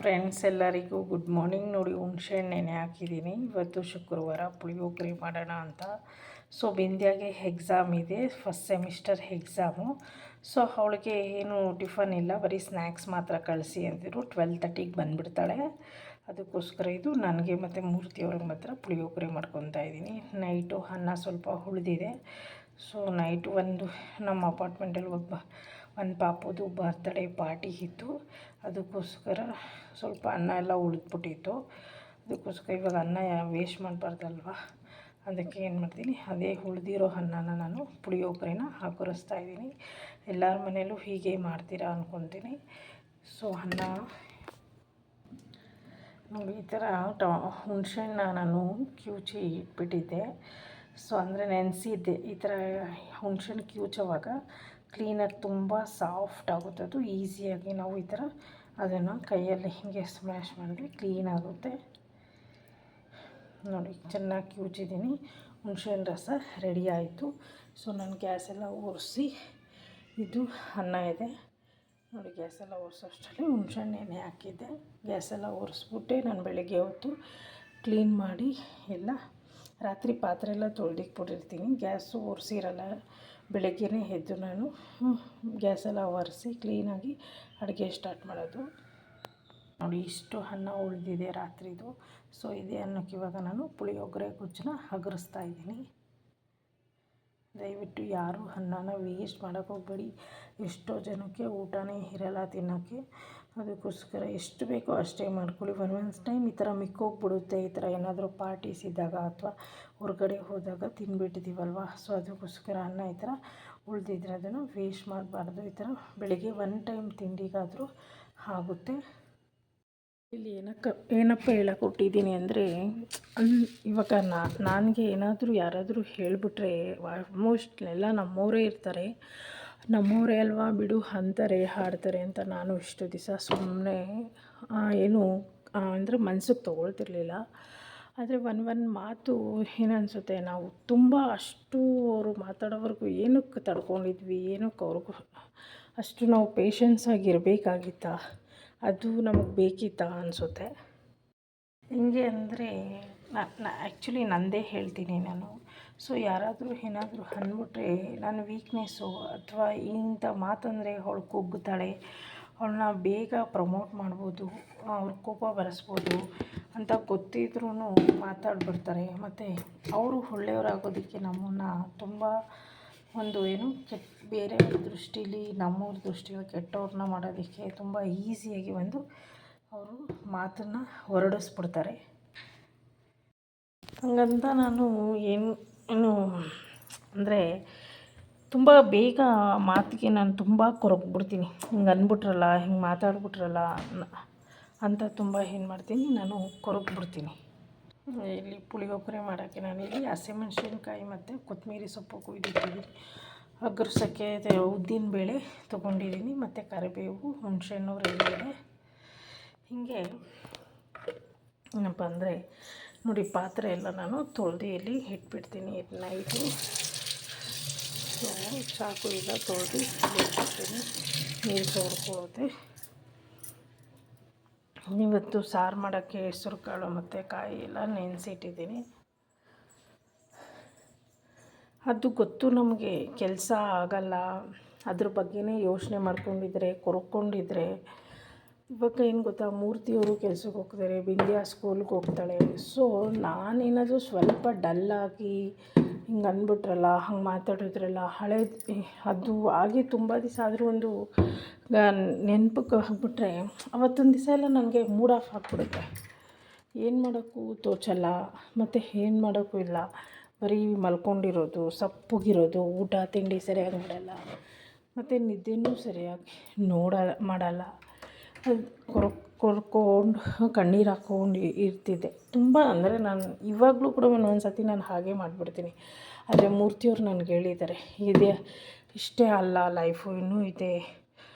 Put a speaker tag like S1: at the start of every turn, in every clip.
S1: Friends, ಎಲ್ಲರಿಗೂ good morning. ನೋಡಿ, ಹುಣಸೆಹಣ್ಣು ನೆನೆ ಹಾಕಿದ್ದೀನಿ. ಇವತ್ತು ಶುಕ್ರವಾರ ಪುಳಿಯೋಗರೆ ಮಾಡೋಣ ಅಂತ. ಸೊ ಬಿಂದ್ಯಾಗೆ ಎಕ್ಸಾಮ್ ಇದೆ, ಫಸ್ಟ್ ಸೆಮಿಸ್ಟರ್ ಎಕ್ಸಾಮು. ಸೊ ಅವಳಿಗೆ ಏನು ಟಿಫನ್ ಇಲ್ಲ, ಬರೀ ಸ್ನ್ಯಾಕ್ಸ್ ಮಾತ್ರ ಕಳಿಸಿ ಅಂದಿದ್ರು. 12:30ಗೆ ಬಂದುಬಿಡ್ತಾಳೆ. ಅದಕ್ಕೋಸ್ಕರ ಇದು ನನಗೆ ಮತ್ತು ಮೂರ್ತಿಯವ್ರಿಗೆ ಮಾತ್ರ ಪುಳಿಯೋಗರೆ ಮಾಡ್ಕೊತಾ ಇದ್ದೀನಿ. ನೈಟು ಅನ್ನ ಸ್ವಲ್ಪ ಉಳಿದಿದೆ. ಸೊ ನೈಟು ನಮ್ಮ ಅಪಾರ್ಟ್ಮೆಂಟಲ್ಲಿ ಒಂದು ಪಾಪುದು ಬರ್ತ್ಡೇ ಪಾರ್ಟಿ ಇತ್ತು. ಅದಕ್ಕೋಸ್ಕರ ಸ್ವಲ್ಪ ಅನ್ನ ಎಲ್ಲ ಉಳಿದ್ಬಿಟ್ಟಿತ್ತು. ಅದಕ್ಕೋಸ್ಕರ ಇವಾಗ ಅನ್ನ ವೇಸ್ಟ್ ಮಾಡಬಾರ್ದಲ್ವ, ಅದಕ್ಕೆ ಏನು ಮಾಡ್ತೀನಿ, ಅದೇ ಉಳಿದಿರೋ ಅನ್ನನ ನಾನು ಪುಳಿಯೋಗರೆನ ಹಾಕರಿಸ್ತಾಯಿದ್ದೀನಿ. ಎಲ್ಲರ ಮನೆಯಲ್ಲೂ ಹೀಗೆ ಮಾಡ್ತೀರಾ ಅಂದ್ಕೊತೀನಿ. ಸೊ ಅನ್ನ ನೋಡಿ, ಈ ಥರ ಹುಣಸೆಹಣ್ಣ ನಾನು ಕಿವುಚಿ ಇಟ್ಬಿಟ್ಟಿದ್ದೆ. ಸೊ ಅಂದರೆ ನೆನೆಸಿದ್ದೆ. ಈ ಥರ ಹುಣಸೆಹಣ್ಣು ಕಿವುಚೋವಾಗ ಕ್ಲೀನಾಗಿ ತುಂಬ ಸಾಫ್ಟ್ ಆಗುತ್ತೆ. ಅದು ಈಸಿಯಾಗಿ ನಾವು ಈ ಥರ ಅದನ್ನು ಕೈಯಲ್ಲಿ ಹೀಗೆ ಸ್ಮ್ಯಾಶ್ ಮಾಡಿದ್ರೆ ಕ್ಲೀನಾಗುತ್ತೆ. ನೋಡಿ, ಚೆನ್ನಾಗಿ ಕಿವುಚಿದ್ದೀನಿ. ಹುಣಸೆಹಣ್ಣು ರಸ ರೆಡಿ ಆಯಿತು. ಸೊ ನಾನು ಗ್ಯಾಸೆಲ್ಲ ಒರೆಸಿ, ಇದು ಅನ್ನ ಇದೆ ನೋಡಿ. ಗ್ಯಾಸೆಲ್ಲ ಒರೆಸೋಷ್ಟರಲ್ಲಿ ಹುಣಸೆಹಣ್ಣು ಎಣ್ಣೆ ಹಾಕಿದ್ದೆ. ಗ್ಯಾಸೆಲ್ಲ ಒರೆಸ್ಬಿಟ್ಟೆ ನಾನು ಬೆಳಗ್ಗೆ ಹೊತ್ತು ಕ್ಲೀನ್ ಮಾಡಿ ಎಲ್ಲ ರಾತ್ರಿ ಪಾತ್ರೆ ಎಲ್ಲ ತೊಳೆದಿಕ್ಬಿಟ್ಟಿರ್ತೀನಿ. ಗ್ಯಾಸು ಒರೆಸಿರಲ್ಲ. ಬೆಳಗ್ಗೆನೇ ಎದ್ದು ನಾನು ಗ್ಯಾಸೆಲ್ಲ ಒರೆಸಿ ಕ್ಲೀನಾಗಿ ಅಡುಗೆ ಸ್ಟಾರ್ಟ್ ಮಾಡೋದು. ನೋಡಿ, ಇಷ್ಟು ಅನ್ನ ಉಳಿದಿದೆ ರಾತ್ರಿದು. ಸೊ ಇದೇ ಅನ್ನಕ್ಕೆ ಇವಾಗ ನಾನು ಪುಳಿಯೋಗರೆ ಗೊಜ್ಜನ್ನ ಹಗರಿಸ್ತಾ ಇದ್ದೀನಿ. ದಯವಿಟ್ಟು ಯಾರೂ ಅನ್ನನ ವೇಸ್ಟ್ ಮಾಡೋಕ್ಕೆ ಹೋಗಬೇಡಿ. ಎಷ್ಟೋ ಜನಕ್ಕೆ ಊಟನೇ ಇರಲ್ಲ ತಿನ್ನೋಕ್ಕೆ. ಅದಕ್ಕೋಸ್ಕರ ಎಷ್ಟು ಬೇಕೋ ಅಷ್ಟೇ ಮಾಡ್ಕೊಳ್ಳಿ. ಒಂದೊಂದು ಟೈಮ್ ಈ ಥರ ಮಿಕ್ಕೋಗ್ಬಿಡುತ್ತೆ. ಈ ಥರ ಏನಾದರೂ ಪಾರ್ಟೀಸ್ ಇದ್ದಾಗ ಅಥವಾ ಹೊರಗಡೆ ಹೋದಾಗ ತಿಂದುಬಿಟ್ಟಿದ್ದೀವಲ್ವ. ಸೊ ಅದಕ್ಕೋಸ್ಕರ ಅನ್ನ ಈ ಥರ ಉಳಿದಿದ್ರೆ ಅದನ್ನು ವೇಸ್ಟ್ ಮಾಡಬಾರ್ದು. ಈ ಥರ ಬೆಳಗ್ಗೆ ಒನ್ ಟೈಮ್ ತಿಂಡಿಗಾದರೂ ಆಗುತ್ತೆ. ಇಲ್ಲಿ ಏನಪ್ಪ ಹೇಳಕ್ಕೆ ಕೊಟ್ಟಿದ್ದೀನಿ ಅಂದರೆ, ಇವಾಗ ನನಗೆ ಏನಾದರೂ ಯಾರಾದರೂ ಹೇಳಿಬಿಟ್ರೆ ಆಲ್ಮೋಸ್ಟ್ ಎಲ್ಲ ನಮ್ಮವರೇ ಇರ್ತಾರೆ. ನಮ್ಮವರೇ ಅಲ್ವಾ ಬಿಡು ಅಂತಾರೆ, ಹಾಡ್ತಾರೆ ಅಂತ ನಾನು ಇಷ್ಟು ದಿವಸ ಸುಮ್ಮನೆ ಏನು ಅಂದರೆ ಮನ್ಸಿಗೆ ತೊಗೊಳ್ತಿರ್ಲಿಲ್ಲ. ಆದರೆ ಒಂದು ಮಾತು ಏನನ್ಸುತ್ತೆ, ನಾವು ತುಂಬ ಅಷ್ಟು ಅವರು ಮಾತಾಡೋವರೆಗೂ ಏನಕ್ಕೆ ತಡ್ಕೊಂಡಿದ್ವಿ, ಏನಕ್ಕೆ ಅವ್ರಿಗೂ ಅಷ್ಟು ನಾವು ಪೇಷನ್ಸ್ ಆಗಿರಬೇಕಾಗಿತ್ತಾ, ಅದು ನಮಗೆ ಬೇಕಿತ್ತಾ ಅನಿಸುತ್ತೆ. ಹೆಂಗೆ ಅಂದರೆ ಆ್ಯಕ್ಚುಲಿ ನಂದೇ ಹೇಳ್ತೀನಿ ನಾನು. ಸೊ ಯಾರಾದರೂ ಏನಾದರೂ ಅಂದ್ಬಿಟ್ರೆ ನನ್ನ ವೀಕ್ನೆಸ್ಸು ಅಥವಾ ಇಂಥ ಮಾತಂದರೆ ಅವಳು ಕುಗ್ಗುತ್ತಾಳೆ, ಅವಳನ್ನ ಬೇಗ ಪ್ರಮೋಟ್ ಮಾಡ್ಬೋದು, ಅವ್ರ ಕೋಪ ಬರೆಸ್ಬೋದು ಅಂತ ಗೊತ್ತಿದ್ರೂ ಮಾತಾಡ್ಬಿಡ್ತಾರೆ. ಮತ್ತು ಅವರು ಒಳ್ಳೆಯವರಾಗೋದಕ್ಕೆ ನಮ್ಮನ್ನು ತುಂಬ ಬೇರೆ ದೃಷ್ಟಿಲಿ, ನಮ್ಮವ್ರ ದೃಷ್ಟಿಲಿ ಕೆಟ್ಟವ್ರನ್ನ ಮಾಡೋದಕ್ಕೆ ತುಂಬ ಈಸಿಯಾಗಿ ಅವರು ಮಾತನ್ನು ಹೊರಡಿಸ್ಬಿಡ್ತಾರೆ. ಹಂಗಂತ ನಾನು ಏನು ಅಂದರೆ ತುಂಬ ಬೇಗ ಮಾತಿಗೆ ನಾನು ತುಂಬ ಕೊರಗ್ಬಿಡ್ತೀನಿ. ಹಿಂಗೆ ಅಂದ್ಬಿಟ್ರಲ್ಲ, ಹಿಂಗೆ ಮಾತಾಡ್ಬಿಟ್ರಲ್ಲ ಅಂತ ತುಂಬ ಏನು ಮಾಡ್ತೀನಿ, ನಾನು ಕೊರಗ್ಬಿಡ್ತೀನಿ. ಇಲ್ಲಿ ಪುಳಿಯೋಗರೆ ಮಾಡೋಕ್ಕೆ ನಾನಿಲ್ಲಿ ಹಸಿಮೆಣ್ಸಿನ್ಕಾಯಿ ಮತ್ತು ಕೊತ್ತಂಬರಿ ಸೊಪ್ಪು ಕುಯ್ದಿಟ್ಟಿದ್ದೀನಿ. ಹಗರ್ಸೋಕ್ಕೆ ಉದ್ದಿನಬೇಳೆ ತೊಗೊಂಡಿದ್ದೀನಿ ಮತ್ತು ಕರಿಬೇವು, ಹುಣಸೆಹಣ್ಣು ರೆಡಿ ಇದೆ. ಹೀಗೆ ಏನಪ್ಪ ಅಂದರೆ ನೋಡಿ, ಪಾತ್ರೆ ಎಲ್ಲ ನಾನು ತೊಳೆದು ಇಲ್ಲಿ ಇಟ್ಬಿಡ್ತೀನಿ ನೈಟು. ಸೊ ಚಾಕು ಈಗ ತೊಳೆದು ಇಟ್ಬಿಡ್ತೀನಿ, ನೀರು ಸೋರ್ಕೊಳ್ಳುತ್ತೆ. ಇವತ್ತು ಸಾರು ಮಾಡೋಕ್ಕೆ ಹೆಸರು ಕಾಳು ಮತ್ತು ಕಾಯಿ ಎಲ್ಲ ನೆನೆಸಿಟ್ಟಿದ್ದೀನಿ. ಅದು ಗೊತ್ತು ನಮಗೆ ಕೆಲಸ ಆಗಲ್ಲ, ಅದ್ರ ಬಗ್ಗೆನೇ ಯೋಚನೆ ಮಾಡ್ಕೊಂಡಿದ್ರೆ, ಕೊರಕೊಂಡಿದ್ರೆ. ಇವಾಗ ಏನು ಗೊತ್ತಾ, ಮೂರ್ತಿಯವರು ಕೆಲ್ಸಕ್ಕೆ ಹೋಗ್ತಾರೆ, ಬಿಂದ್ಯಾ ಸ್ಕೂಲ್ಗೆ ಹೋಗ್ತಾಳೆ. ಸೊ ನಾನೇನಾದರೂ ಸ್ವಲ್ಪ ಡಲ್ಲಾಗಿ ಹಿಂಗೆ ಅಂದ್ಬಿಟ್ರಲ್ಲ, ಹಂಗೆ ಮಾತಾಡಿದ್ರಲ್ಲ, ಅದು ಆಗಿ ತುಂಬ ದಿವಸ ಆದರೂ ಒಂದು ನೆನಪಕ್ಕೆ ಆಗಿಬಿಟ್ರೆ ಅವತ್ತೊಂದು ದಿವಸ ಎಲ್ಲ ನನಗೆ ಮೂಡ್ ಆಫ್ ಆಗಿಬಿಡುತ್ತೆ. ಏನು ಮಾಡೋಕ್ಕೂ ತೋಚಲ್ಲ, ಮತ್ತು ಏನು ಮಾಡೋಕ್ಕೂ ಇಲ್ಲ. ಬರೀ ಮಲ್ಕೊಂಡಿರೋದು, ಸಪ್ಪಗಿರೋದು, ಊಟ ತಿಂಡಿ ಸರಿಯಾಗಿ ಮಾಡಲ್ಲ, ಮತ್ತು ನಿದ್ದೆನೂ ಸರಿಯಾಗಿ ಮಾಡಲ್ಲ. ಕೊರ್ಕೊಂಡು ಕಣ್ಣೀರು ಹಾಕ್ಕೊಂಡು ಇರ್ತಿದ್ದೆ ತುಂಬ. ಅಂದರೆ ನಾನು ಇವಾಗಲೂ ಕೂಡ ಒಂದೊಂದು ಸತಿ ನಾನು ಹಾಗೆ ಮಾಡಿಬಿಡ್ತೀನಿ. ಆದರೆ ಮೂರ್ತಿಯವ್ರು ನನಗೆ ಹೇಳಿದ್ದಾರೆ, ಇಷ್ಟೇ ಅಲ್ಲ ಲೈಫು, ಇನ್ನೂ ಇದೆ,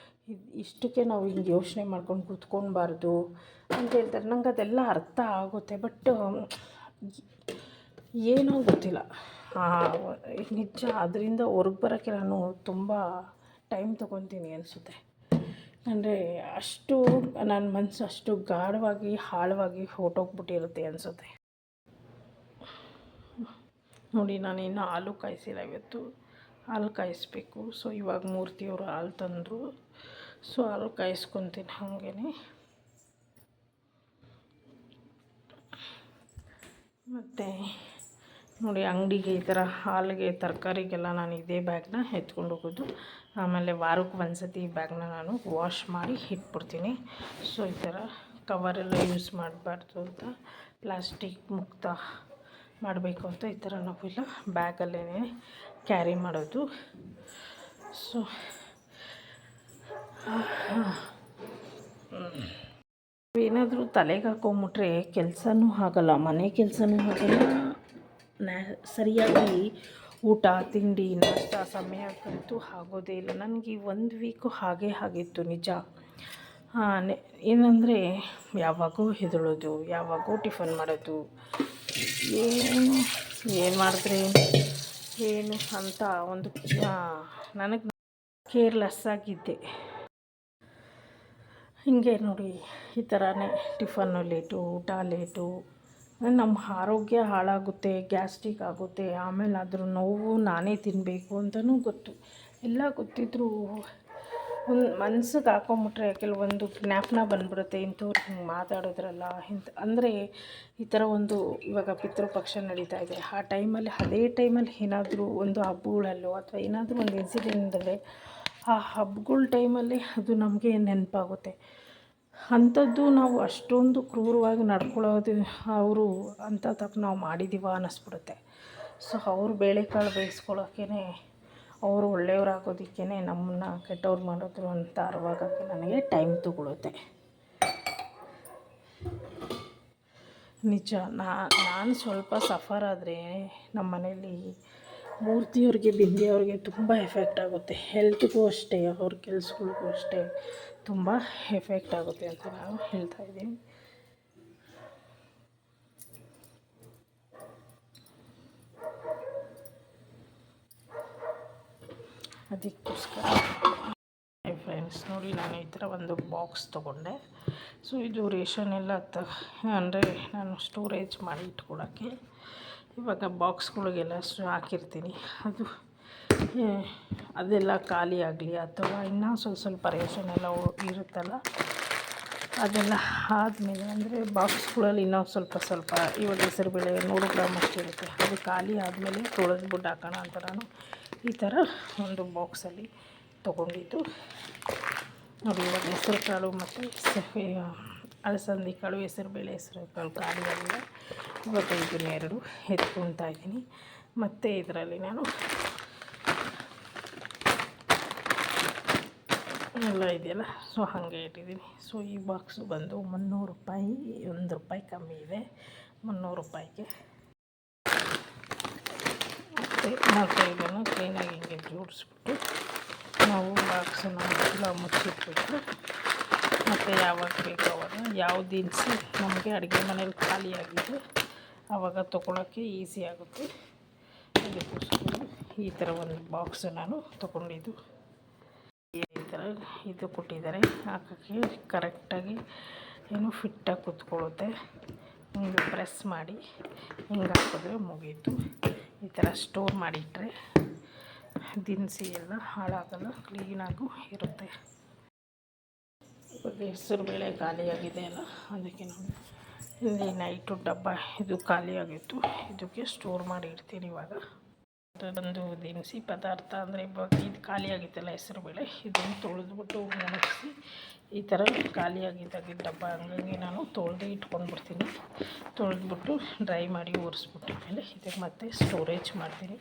S1: ಇಷ್ಟಕ್ಕೆ ನಾವು ಹಿಂಗೆ ಯೋಚನೆ ಮಾಡ್ಕೊಂಡು ಕೂತ್ಕೊಳ್ಬಾರ್ದು ಅಂತ ಹೇಳ್ತಾರೆ. ನಂಗೆ ಅದೆಲ್ಲ ಅರ್ಥ ಆಗುತ್ತೆ. ಬಟ್ ಏನೋ ಗೊತ್ತಿಲ್ಲ, ನಿಜ ಅದರಿಂದ ಹೊರಗೆ ಬರೋಕ್ಕೆ ನಾನು ತುಂಬ ಟೈಮ್ ತೊಗೊತೀನಿ ಅನಿಸುತ್ತೆ. ಅಂದರೆ ಅಷ್ಟು ನನ್ನ ಮನಸ್ಸು ಅಷ್ಟು ಗಾಢವಾಗಿ ಆಳವಾಗಿ ಹೊರ್ಟೋಗ್ಬಿಟ್ಟಿರುತ್ತೆ ಅನಿಸುತ್ತೆ. ನೋಡಿ, ನಾನು ಇನ್ನೂ ಹಾಲು ಕಾಯಿಸಿಲ್ಲ ಇವತ್ತು. ಹಾಲು ಕಾಯಿಸ್ಬೇಕು. ಸೊ ಇವಾಗ ಮೂರ್ತಿಯವರು ಹಾಲು ತಂದರು. ಸೊ ಹಾಲು ಕಾಯಿಸ್ಕೊತೀನಿ ಹಾಗೇ. ಮತ್ತು ನೋಡಿ, ಅಂಗಡಿಗೆ ಈ ಥರ ಹಾಲಿಗೆ ತರಕಾರಿಗೆಲ್ಲ ನಾನು ಇದೇ ಬ್ಯಾಗ್ನ ಎತ್ಕೊಂಡು ಹೋಗೋದು. ಆಮೇಲೆ ವಾರಕ್ಕೆ ಒಂದು ಸತಿ ಈ ಬ್ಯಾಗ್ನ ನಾನು ವಾಶ್ ಮಾಡಿ ಇಟ್ಬಿಡ್ತೀನಿ. ಸೊ ಈ ಥರ ಕವರೆಲ್ಲ ಯೂಸ್ ಮಾಡಬಾರ್ದು ಅಂತ, ಪ್ಲಾಸ್ಟಿಕ್ ಮುಕ್ತ ಮಾಡಬೇಕು ಅಂತ ಈ ಥರ ನಾವೆಲ್ಲ ಬ್ಯಾಗಲ್ಲೇ ಕ್ಯಾರಿ ಮಾಡೋದು. ಸೊ ಏನಾದರೂ ತಲೆಗೆ ಹಾಕೊಂಬಿಟ್ರೆ ಕೆಲಸನೂ ಆಗಲ್ಲ, ಮನೆ ಕೆಲಸನೂ ಆಗಲ್ಲ, ಸರಿಯಾಗಿ ಊಟ ತಿಂಡಿ ನಾಷ್ಟ ಸಮಯಕ್ಕಂತೂ ಆಗೋದೇ ಇಲ್ಲ. ನನಗೆ 1 ವೀಕು ಹಾಗೇ ಆಗಿತ್ತು ನಿಜ. ಏನಂದರೆ ಯಾವಾಗೂ ಹೆದಳೋದು, ಯಾವಾಗೂ ಟಿಫನ್ ಮಾಡೋದು, ಏನು ಮಾಡಿದ್ರೆ ಏನು ಅಂತ ಒಂದು ನನಗೆ ಕೇರ್ಲೆಸ್ ಆಗಿದ್ದೆ. ಹೀಗೆ ನೋಡಿ, ಈ ಥರನೇ ಟಿಫನ್ನು ಲೇಟು, ಊಟ ಲೇಟು, ನಮ್ಮ ಆರೋಗ್ಯ ಹಾಳಾಗುತ್ತೆ, ಗ್ಯಾಸ್ಟ್ರಿಕ್ ಆಗುತ್ತೆ. ಆಮೇಲೆ ಅದ್ರ ನೋವು ನಾನೇ ತಿನ್ನಬೇಕು ಅಂತಲೂ ಗೊತ್ತು. ಎಲ್ಲ ಗೊತ್ತಿದ್ದರೂ ಒಂದು ಮನ್ಸಿಗೆ ಹಾಕೊಂಬಿಟ್ರೆ ಕೆಲವೊಂದು ಜ್ಞಾಪನ ಬಂದ್ಬಿಡುತ್ತೆ. ಇಂಥವ್ರು ಹಿಂಗೆ ಮಾತಾಡಿದ್ರಲ್ಲ ಅಂದರೆ ಈ ಥರ ಒಂದು ಇವಾಗ ಪಿತೃಪಕ್ಷ ನಡೀತಾ ಇದೆ. ಆ ಟೈಮಲ್ಲಿ ಅದೇ ಟೈಮಲ್ಲಿ ಏನಾದರೂ ಒಂದು ಹಬ್ಬಗಳಲ್ಲೋ ಅಥವಾ ಏನಾದರೂ ಒಂದು ಇನ್ಸಿಡೆಂಟ್ ಅಂದರೆ ಆ ಹಬ್ಬಗಳ ಟೈಮಲ್ಲಿ ಅದು ನಮಗೆ ನೆನಪಾಗುತ್ತೆ. ಅಂಥದ್ದು ನಾವು ಅಷ್ಟೊಂದು ಕ್ರೂರವಾಗಿ ನಡ್ಕೊಳ್ಳೋದು ಅವರು ಅಂಥ ತಪ್ಪು ನಾವು ಮಾಡಿದ್ದೀವ ಅನ್ನಿಸ್ಬಿಡುತ್ತೆ. ಸೊ ಅವರು ಬೇಳೆಕಾಳು ಬೇಯಿಸ್ಕೊಳ್ಳೋಕ್ಕೇ, ಅವರು ಒಳ್ಳೆಯವರಾಗೋದಕ್ಕೇ ನಮ್ಮನ್ನು ಕೆಟ್ಟವ್ರು ಮಾಡಿದ್ರು ಅಂತ ಅರಿವಾಗೋಕ್ಕೆ ನನಗೆ ಟೈಮ್ ತಗೊಳುತ್ತೆ. ನಿಜ. ನಾನು ಸ್ವಲ್ಪ ಸಫರ್ ಆದರೆ ನಮ್ಮ ಮನೇಲಿ ಮೂರ್ತಿಯವ್ರಿಗೆ, ಬಿಂದಿಯವ್ರಿಗೆ ತುಂಬ ಎಫೆಕ್ಟ್ ಆಗುತ್ತೆ. ಹೆಲ್ತ್ಗೂ ಅಷ್ಟೇ, ಅವ್ರ ಕೆಲ್ಸಗಳಿಗೂ ಅಷ್ಟೇ ತುಂಬ ಎಫೆಕ್ಟ್ ಆಗುತ್ತೆ ಅಂತ ನಾನು ಹೇಳ್ತಾಯಿದ್ದೀನಿ. ಅದಕ್ಕೋಸ್ಕರ ಫ್ರೆಂಡ್ಸ್ ನೋಡಿ, ನಾನು ಈ ಥರ ಒಂದು ಬಾಕ್ಸ್ ತೊಗೊಂಡೆ. ಸೊ ಇದು ರೇಷನ್ ಎಲ್ಲ ಅಂದರೆ ನಾನು ಸ್ಟೋರೇಜ್ ಮಾಡಿ ಇಟ್ಕೊಳ್ಳೋಕ್ಕೆ. ಇವಾಗ ಬಾಕ್ಸ್ಗಳಿಗೆಲ್ಲ ಹಾಕಿರ್ತೀನಿ. ಅದೆಲ್ಲ ಖಾಲಿ ಆಗಲಿ ಅಥವಾ ಇನ್ನೂ ಸ್ವಲ್ಪ ರೇಷನ್ ಎಲ್ಲ ಇರುತ್ತಲ್ಲ, ಅದೆಲ್ಲ ಆದಮೇಲೆ ಅಂದರೆ ಬಾಕ್ಸ್ಗಳಲ್ಲಿ ಇನ್ನೂ ಸ್ವಲ್ಪ ಇವಾಗ ಹೆಸರುಬೇಳೆ 100 ಗ್ರಾಮ್ ಅಷ್ಟು ಇರುತ್ತೆ. ಅದು ಖಾಲಿ ಆದಮೇಲೆ ತೊಳೆದ್ಬಿಟ್ಟು ಹಾಕೋಣ ಅಂತ ನಾನು ಈ ಥರ ಒಂದು ಬಾಕ್ಸಲ್ಲಿ ತೊಗೊಂಡಿದ್ದು. ನೋಡಿ, ಇವಾಗ ಹೆಸರು ಕಾಳು ಮತ್ತು ಅಲಸಂದಿ ಕಾಳು, ಹೆಸರುಬೇಳೆ, ಹೆಸರು ಕಾಳು ಖಾಲಿ ಆಗಿದೆ. ಇವಾಗ ಇದನ್ನ 2 ಎತ್ಕೊತಾ ಇದ್ದೀನಿ. ಮತ್ತು ಇದರಲ್ಲಿ ನಾನು ಎಲ್ಲ ಇದೆಯಲ್ಲ, ಸೊ ಹಾಗೆ ಇಟ್ಟಿದ್ದೀನಿ. ಸೊ ಈ ಬಾಕ್ಸು ಬಂದು 300 ರೂಪಾಯಿ, ₹1 ಕಮ್ಮಿ ಇದೆ 300 ರೂಪಾಯಿಗೆ. ಮತ್ತು ಇದನ್ನು ಕ್ಲೀನಾಗಿ ಹಿಂಗೆ ಜೋಡಿಸ್ಬಿಟ್ಟು ನಾವು ಬಾಕ್ಸನ್ನು ಎಲ್ಲ ಮುಚ್ಚಿಟ್ಬಿಟ್ಟು, ಮತ್ತು ಯಾವಾಗ ಬೇಕೋ ಆವಾಗ ಯಾವ ದಿನಸಿ ನಮಗೆ ಅಡುಗೆ ಮನೇಲಿ ಖಾಲಿಯಾಗಿದೆ ಆವಾಗ ತೊಗೊಳಕ್ಕೆ ಈಸಿ ಆಗುತ್ತೆ. ಅದಕ್ಕೋಸ್ಕರ ಈ ಥರ ಒಂದು ಬಾಕ್ಸು ನಾನು ತೊಗೊಂಡಿದ್ದು. ಈ ಥರ ಇದು ಕೊಟ್ಟಿದ್ದಾರೆ, ಹಾಕೋಕ್ಕೆ ಕರೆಕ್ಟಾಗಿ ಏನು ಫಿಟ್ಟಾಗಿ ಕೂತ್ಕೊಳ್ಳುತ್ತೆ. ಹಿಂಗೆ ಪ್ರೆಸ್ ಮಾಡಿ ಹಿಂಗೆ ಹಾಕಿದ್ರೆ ಮುಗೀತು. ಈ ಥರ ಸ್ಟೋರ್ ಮಾಡಿಟ್ಟರೆ ದಿನಸಿ ಎಲ್ಲ ಹಾಳಾಗಲ್ಲ, ಕ್ಲೀನಾಗೂ ಇರುತ್ತೆ. ಇವಾಗ ಹೆಸರುಬೇಳೆ ಖಾಲಿಯಾಗಿದೆ ಅಲ್ಲ, ಅದಕ್ಕೆ ನೋಡಿ ಇಲ್ಲಿ ನೈಟು ಡಬ್ಬ ಇದು ಖಾಲಿಯಾಗಿತ್ತು, ಇದಕ್ಕೆ ಸ್ಟೋರ್ ಮಾಡಿ ಇಡ್ತೀನಿ. ಇವಾಗ ಒಂದು ದಿನಸಿ ಪದಾರ್ಥ ಅಂದರೆ ಇವಾಗ ಇದು ಖಾಲಿಯಾಗಿತ್ತಲ್ಲ ಹೆಸರುಬೇಳೆ, ಇದನ್ನು ತೊಳೆದ್ಬಿಟ್ಟು ಒಣಗಿಸಿ ಈ ಥರ ಖಾಲಿಯಾಗಿದ್ದಾಗೆ ಡಬ್ಬ ಹಂಗಾಗಿ ನಾನು ತೊಳೆದು ಇಟ್ಕೊಂಡ್ಬಿಡ್ತೀನಿ. ತೊಳೆದ್ಬಿಟ್ಟು ಡ್ರೈ ಮಾಡಿ ಒರೆಸ್ಬಿಟ್ಟಿದ್ಮೇಲೆ ಇದಕ್ಕೆ ಮತ್ತೆ ಸ್ಟೋರೇಜ್ ಮಾಡ್ತೀನಿ.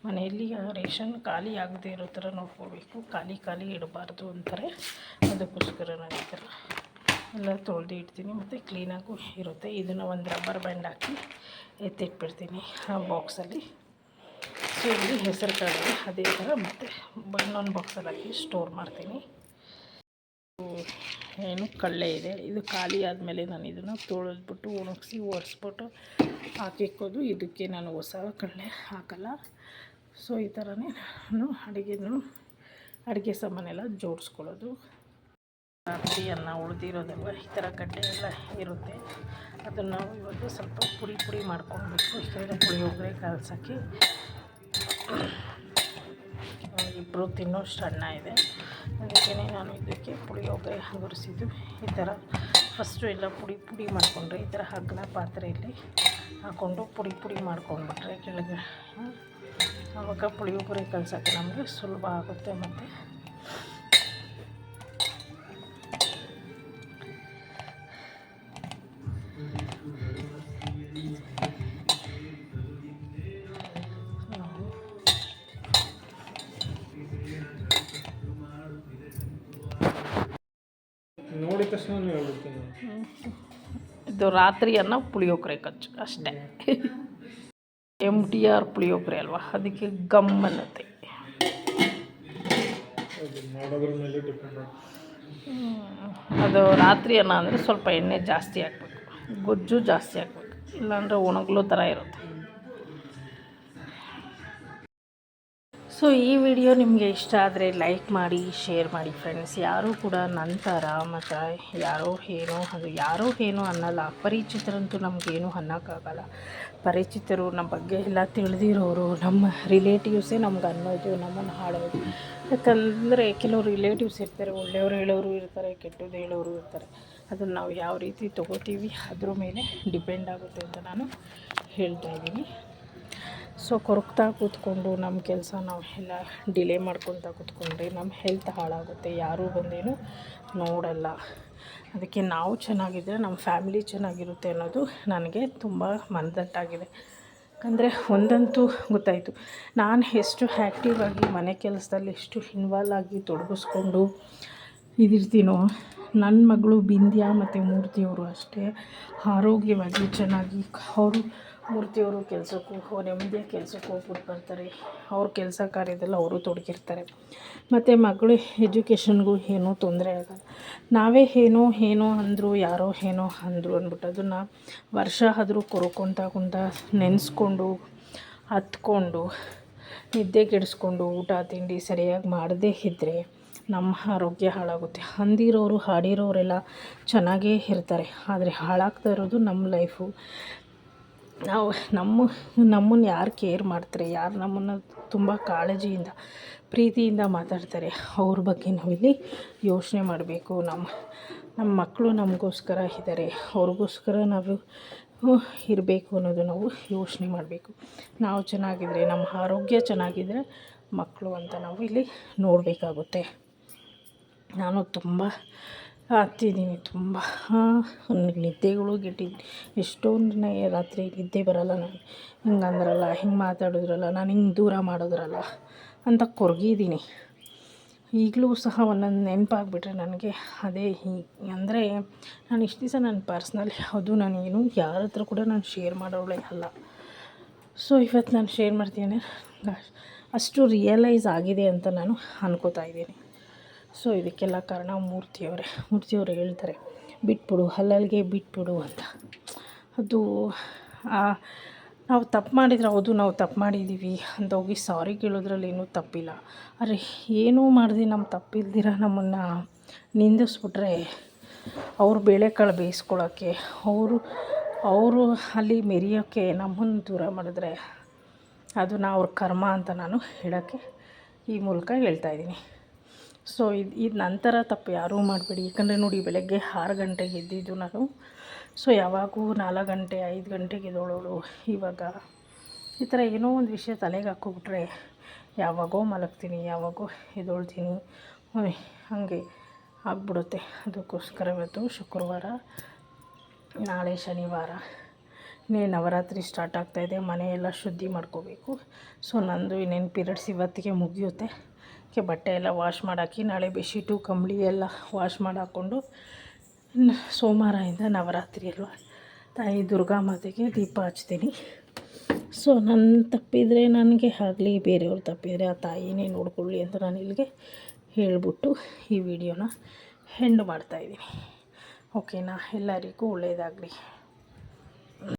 S1: ಮನೆಯಲ್ಲಿ ರೇಷನ್ ಖಾಲಿ ಆಗದೆ ಇರೋ ಥರ ನೋಡ್ಕೋಬೇಕು, ಖಾಲಿ ಇಡಬಾರ್ದು ಅಂತಾರೆ. ಅದಕ್ಕೋಸ್ಕರ ನಾನು ಈ ಥರ ಎಲ್ಲ ತೊಳೆದು ಇಡ್ತೀನಿ, ಮತ್ತು ಕ್ಲೀನಾಗೂ ಇರುತ್ತೆ. ಇದನ್ನು ಒಂದು ರಬ್ಬರ್ ಬ್ಯಾಂಡ್ ಹಾಕಿ ಎತ್ತಿಟ್ಬಿಡ್ತೀನಿ ಆ ಬಾಕ್ಸಲ್ಲಿ. ಸೊ ಇಲ್ಲಿ ಹೆಸರು ಕಾಳು ಅದೇ ಥರ ಮತ್ತು ಇನ್ನೊಂದು ಬಾಕ್ಸಲ್ಲಿ ಹಾಕಿ ಸ್ಟೋರ್ ಮಾಡ್ತೀನಿ. ಏನು ಕಳ್ಳೆ ಇದೆ, ಇದು ಖಾಲಿ ಆದಮೇಲೆ ನಾನು ಇದನ್ನು ತೊಳೆದ್ಬಿಟ್ಟು ಒಣಗಿಸಿ ಒರೆಸ್ಬಿಟ್ಟು ಹಾಕಿಕ್ಕೋದು. ಇದಕ್ಕೆ ನಾನು ಹೊಸ ಕಳ್ಳೆ ಹಾಕಲ್ಲ. ಸೊ ಈ ಥರನೇ ನಾನು ಅಡುಗೆ ಸಾಮಾನೆಲ್ಲ ಜೋಡಿಸ್ಕೊಳ್ಳೋದು. ರಾತ್ರಿ ಅನ್ನ ಉಳಿದಿರೋದಲ್ವ ಈ ಥರ ಗಡ್ಡೆ ಎಲ್ಲ ಇರುತ್ತೆ, ಅದನ್ನು ನಾವು ಇವತ್ತು ಸ್ವಲ್ಪ ಪುಡಿ ಮಾಡ್ಕೊಳ್ಬೇಕು. ಯಾಕೆಂದರೆ ಪುಳಿಯೋಗರೆ ಕಲಸೋಕ್ಕೆ ಇಬ್ಬರು ತಿನ್ನೋಷ್ಟು ಅನ್ನ ಇದೆ, ಅದಕ್ಕೆ ನಾನು ಇದಕ್ಕೆ ಪುಳಿಯೋಗರೆ ಹಗುರಿಸಿದ್ದು. ಈ ಥರ ಫಸ್ಟು ಎಲ್ಲ ಪುಡಿ ಮಾಡಿಕೊಂಡ್ರೆ ಈ ಥರ ಅಗಲ ಪಾತ್ರೆಯಲ್ಲಿ ಹಾಕ್ಕೊಂಡು ಪುಡಿ ಮಾಡ್ಕೊಂಡ್ಬಿಟ್ರೆ ಕೆಳಗೆ ಆವಾಗ ಪುಳಿಯೋಗರೆ ಕಲಸೋಕ್ಕೆ ನಮಗೆ ಸುಲಭ ಆಗುತ್ತೆ. ಮತ್ತು
S2: ನೋಡಿದ ತಕ್ಷಣ ಹೇಳ್ಬಿಡ್ತೀನಿ.
S1: ಇದು ರಾತ್ರಿ ಅನ್ನ ಪುಳಿಯೋಗರೆ ಖರ್ಚು ಅಷ್ಟೇ. MTR ಪುಳಿಯೋಗರೆ ಅಲ್ವಾ, ಅದಕ್ಕೆ ಗಮ್ ಅನ್ನತ್ತೆ.
S2: ಮಾಡೋದ್ರ ಮೇಲೆ ಡಿಪೆಂಡ್.
S1: ಅದು ರಾತ್ರಿ ಅನ್ನ ಅಂದರೆ ಸ್ವಲ್ಪ ಎಣ್ಣೆ ಜಾಸ್ತಿ ಹಾಕ್ಬೇಕು, ಗೊಜ್ಜು ಜಾಸ್ತಿ ಹಾಕ್ಬೇಕು, ಇಲ್ಲಾಂದರೆ ಒಣಗಲೋ ಥರ ಇರುತ್ತೆ. ಸೊ ಈ ವಿಡಿಯೋ ನಿಮಗೆ ಇಷ್ಟ ಆದರೆ ಲೈಕ್ ಮಾಡಿ, ಶೇರ್ ಮಾಡಿ ಫ್ರೆಂಡ್ಸ್. ಯಾರೂ ಕೂಡ ನನ್ನ ಥರ ಮತ್ತು ಯಾರೋ ಏನೋ ಅನ್ನಲ್ಲ. ಅಪರಿಚಿತರಂತೂ ನಮಗೇನು ಅನ್ನೋಕ್ಕಾಗಲ್ಲ. ಪರಿಚಿತರು, ನಮ್ಮ ಬಗ್ಗೆ ಎಲ್ಲ ತಿಳಿದಿರೋರು, ನಮ್ಮ ರಿಲೇಟಿವ್ಸೇ ನಮ್ಗೆ ಅನ್ನೋದು, ನಮ್ಮನ್ನು ಹಾಳೋದು. ಯಾಕಂದರೆ ಕೆಲವರು ರಿಲೇಟಿವ್ಸ್ ಇರ್ತಾರೆ, ಒಳ್ಳೆಯವರು ಹೇಳೋರು ಇರ್ತಾರೆ, ಕೆಟ್ಟದ್ದು ಹೇಳೋರು ಇರ್ತಾರೆ. ಅದನ್ನು ನಾವು ಯಾವ ರೀತಿ ತೊಗೋತೀವಿ ಅದ್ರ ಮೇಲೆ ಡಿಪೆಂಡ್ ಆಗುತ್ತೆ ಅಂತ ನಾನು ಹೇಳ್ತಾಯಿದ್ದೀನಿ. ಸೊ ಕೊರಗ್ತಾ ಕೂತ್ಕೊಂಡು ನಮ್ಮ ಕೆಲಸ ನಾವು ಎಲ್ಲ ಡಿಲೇ ಮಾಡ್ಕೊತಾ ಕೂತ್ಕೊಂಡ್ರೆ ನಮ್ಮ ಹೆಲ್ತ್ ಹಾಳಾಗುತ್ತೆ, ಯಾರೂ ಬಂದೇನು ನೋಡಲ್ಲ. ಅದಕ್ಕೆ ನಾವು ಚೆನ್ನಾಗಿದ್ದರೆ ನಮ್ಮ ಫ್ಯಾಮಿಲಿ ಚೆನ್ನಾಗಿರುತ್ತೆ ಅನ್ನೋದು ನನಗೆ ತುಂಬ ಮನದಟ್ಟಾಗಿದೆ. ಯಾಕಂದರೆ ಒಂದಂತೂ ಗೊತ್ತಾಯಿತು, ನಾನು ಎಷ್ಟು ಆ್ಯಕ್ಟಿವ್ ಆಗಿ ಮನೆ ಕೆಲಸದಲ್ಲಿ ಎಷ್ಟು ಇನ್ವಾಲ್ವ್ ಆಗಿ ತೊಡಗಿಸ್ಕೊಂಡು ಇದಿರ್ತೀನೋ, ನನ್ನ ಮಗಳು ಬಿಂದ್ಯಾ ಮತ್ತು ಮೂರ್ತಿಯವರು ಅಷ್ಟೇ ಆರೋಗ್ಯವಾಗಿ ಚೆನ್ನಾಗಿ, ಮೂರ್ತಿಯವರು ಕೆಲಸಕ್ಕೂ ನೆಮ್ಮದಿಯ ಕೆಲಸಕ್ಕೆ ಹೋಗ್ಬಿಟ್ಟು ಬರ್ತಾರೆ. ಅವ್ರ ಕೆಲಸ ಕಾರ್ಯದಲ್ಲಿ ಅವರು ತೊಡಗಿರ್ತಾರೆ. ಮತ್ತು ಮಗಳು ಎಜುಕೇಷನ್ಗೂ ಏನೂ ತೊಂದರೆ ಆಗಲ್ಲ. ನಾವೇ ಏನೋ ಅಂದರು, ಯಾರೋ ಏನೋ ಅಂದರು ಅಂದ್ಬಿಟ್ಟು ಅದನ್ನು ವರ್ಷ ಆದರೂ ಕುಂತ ನೆನೆಸ್ಕೊಂಡು ಹತ್ಕೊಂಡು ನಿದ್ದೆ ಕೆಡಿಸ್ಕೊಂಡು ಊಟ ತಿಂಡಿ ಸರಿಯಾಗಿ ಮಾಡದೇ ಇದ್ದರೆ ನಮ್ಮ ಆರೋಗ್ಯ ಹಾಳಾಗುತ್ತೆ. ಅಂದಿರೋರು ಹಾಡಿರೋರೆಲ್ಲ ಚೆನ್ನಾಗೇ ಇರ್ತಾರೆ, ಆದರೆ ಹಾಳಾಗ್ತಾ ಇರೋದು ನಮ್ಮ ಲೈಫು. ನಾವು ನಮ್ಮನ್ನು ಯಾರು ಕೇರ್ ಮಾಡ್ತಾರೆ, ಯಾರು ನಮ್ಮನ್ನು ತುಂಬ ಕಾಳಜಿಯಿಂದ ಪ್ರೀತಿಯಿಂದ ಮಾತಾಡ್ತಾರೆ, ಅವ್ರ ಬಗ್ಗೆ ನಾವಿಲ್ಲಿ ಯೋಚನೆ ಮಾಡಬೇಕು. ನಮ್ಮ ಮಕ್ಕಳು ನಮಗೋಸ್ಕರ ಇದ್ದಾರೆ, ಅವ್ರಿಗೋಸ್ಕರ ನಾವು ಇರಬೇಕು ಅನ್ನೋದು ನಾವು ಯೋಚನೆ ಮಾಡಬೇಕು. ನಾವು ಚೆನ್ನಾಗಿದ್ದರೆ, ನಮ್ಮ ಆರೋಗ್ಯ ಚೆನ್ನಾಗಿದ್ದರೆ ಮಕ್ಕಳು ಅಂತ ನಾವು ಇಲ್ಲಿ ನೋಡಬೇಕಾಗುತ್ತೆ. ನಾನು ತುಂಬ ಹತ್ತಿದ್ದೀನಿ, ತುಂಬ ನಿದ್ದೆಗಳು ಗೆಟ್ಟಿದ್ದೀನಿ. ಎಷ್ಟೊಂದು ರಾತ್ರಿ ನಿದ್ದೆ ಬರೋಲ್ಲ ನನಗೆ. ಹಿಂಗೆ ಅಂದ್ರಲ್ಲ, ಹಿಂಗೆ ಮಾತಾಡಿದ್ರಲ್ಲ, ನಾನು ಹಿಂಗೆ ದೂರ ಮಾಡಿದ್ರಲ್ಲ ಅಂತ ಕೊರಗಿದ್ದೀನಿ. ಈಗಲೂ ಸಹ ಒಂದೊಂದು ನೆನಪಾಗ್ಬಿಟ್ರೆ ನನಗೆ ಅದೇ ಅಂದರೆ ನಾನು ಇಷ್ಟು ದಿವಸ ನನ್ನ ಪರ್ಸ್ನಲ್ ಯಾವುದು ನಾನೇನು ಯಾರ ಹತ್ರ ಕೂಡ ನಾನು ಶೇರ್ ಮಾಡೋಳೆ ಅಲ್ಲ. ಸೊ ಇವತ್ತು ನಾನು ಶೇರ್ ಮಾಡ್ತೀನಿ, ಅಷ್ಟು ರಿಯಲೈಸ್ ಆಗಿದೆ ಅಂತ ನಾನು ಅನ್ಕೋತಾ ಇದ್ದೀನಿ. ಸೊ ಇದಕ್ಕೆಲ್ಲ ಕಾರಣ ಮೂರ್ತಿಯವರು ಹೇಳ್ತಾರೆ, ಬಿಟ್ಬಿಡು, ಹಲ್ಲಲ್ಗೆ ಬಿಟ್ಬಿಡು ಅಂತ. ಅದು ನಾವು ತಪ್ಪು ಮಾಡಿದರೆ ಹೌದು ನಾವು ತಪ್ಪು ಮಾಡಿದ್ದೀವಿ ಅಂತ ಹೋಗಿ ಸಾರಿ ಕೇಳೋದ್ರಲ್ಲಿ ಏನೂ ತಪ್ಪಿಲ್ಲ. ಆದರೆ ಏನೂ ಮಾಡದೆ ನಮ್ಮ ತಪ್ಪಿಲ್ದಿರ ನಮ್ಮನ್ನು ನಿಂದಿಸ್ಬಿಟ್ರೆ, ಅವ್ರು ಬೇಳೆಕಾಳು ಬೇಯಿಸ್ಕೊಳ್ಳೋಕ್ಕೆ, ಅವರು ಅಲ್ಲಿ ಮೆರೆಯೋಕ್ಕೆ ನಮ್ಮನ್ನು ದೂರ ಮಾಡಿದ್ರೆ ಅದು ಅವ್ರ ಕರ್ಮ ಅಂತ ನಾನು ಹೇಳೋಕ್ಕೆ ಈ ಮೂಲಕ ಹೇಳ್ತಾಯಿದ್ದೀನಿ. ಸೊ ಇದು ನಂತರ ತಪ್ಪು ಯಾರೂ ಮಾಡಬೇಡಿ. ಯಾಕಂದರೆ ನೋಡಿ, ಬೆಳಗ್ಗೆ 6 ಗಂಟೆಗೆ ಎದ್ದಿದ್ದು ನಾನು. ಸೊ ಯಾವಾಗೂ 4 ಗಂಟೆ 5 ಗಂಟೆಗೆ ಎದ್ದೋಳೋಳು. ಇವಾಗ ಈ ಥರ ಏನೋ ಒಂದು ವಿಷಯ ತಲೆಗೆ ಹಾಕ್ಕೊಬಿಟ್ರೆ ಯಾವಾಗೋ ಮಲಗ್ತೀನಿ, ಯಾವಾಗೋ ಎದ್ದೊಳ್ತೀನಿ, ಹಾಗೆ ಆಗ್ಬಿಡುತ್ತೆ. ಅದಕ್ಕೋಸ್ಕರ ಇವತ್ತು ಶುಕ್ರವಾರ, ನಾಳೆ ಶನಿವಾರ, ನವರಾತ್ರಿ ಸ್ಟಾರ್ಟ್ ಆಗ್ತಾಯಿದೆ. ಮನೆಯೆಲ್ಲ ಶುದ್ಧಿ ಮಾಡ್ಕೋಬೇಕು. ಸೊ ನಂದು ಇನ್ನೇನು ಪೀರಿಯಡ್ಸ್ ಇವತ್ತಿಗೆ ಮುಗಿಯುತ್ತೆ. ಬಟ್ಟೆ ಎಲ್ಲ ವಾಶ್ ಮಾಡಾಕಿ, ನಾಳೆ ಬೆಡ್ಶೀಟು ಕಂಬಳಿ ಎಲ್ಲ ವಾಶ್ ಮಾಡಾಕ್ಕೊಂಡು ಸೋಮವಾರದಿಂದ ನವರಾತ್ರಿ ಅಲ್ವ, ತಾಯಿ ದುರ್ಗಾ ಮಾತೆಗೆ ದೀಪ ಹಚ್ತೀನಿ. ಸೊ ನನ್ನ ತಪ್ಪಿದರೆ ನನಗೆ ಆಗಲಿ, ಬೇರೆಯವ್ರು ತಪ್ಪಿದರೆ ಆ ತಾಯಿನೇ ನೋಡ್ಕೊಳ್ಳಿ ಅಂತ ನಾನು ಇಲ್ಲಿಗೆ ಹೇಳಿಬಿಟ್ಟು ಈ ವಿಡಿಯೋನ ಎಂಡ್ ಮಾಡ್ತಾಯಿದ್ದೀನಿ. ಓಕೆನಾ? ಎಲ್ಲರಿಗೂ ಒಳ್ಳೆಯದಾಗಲಿ.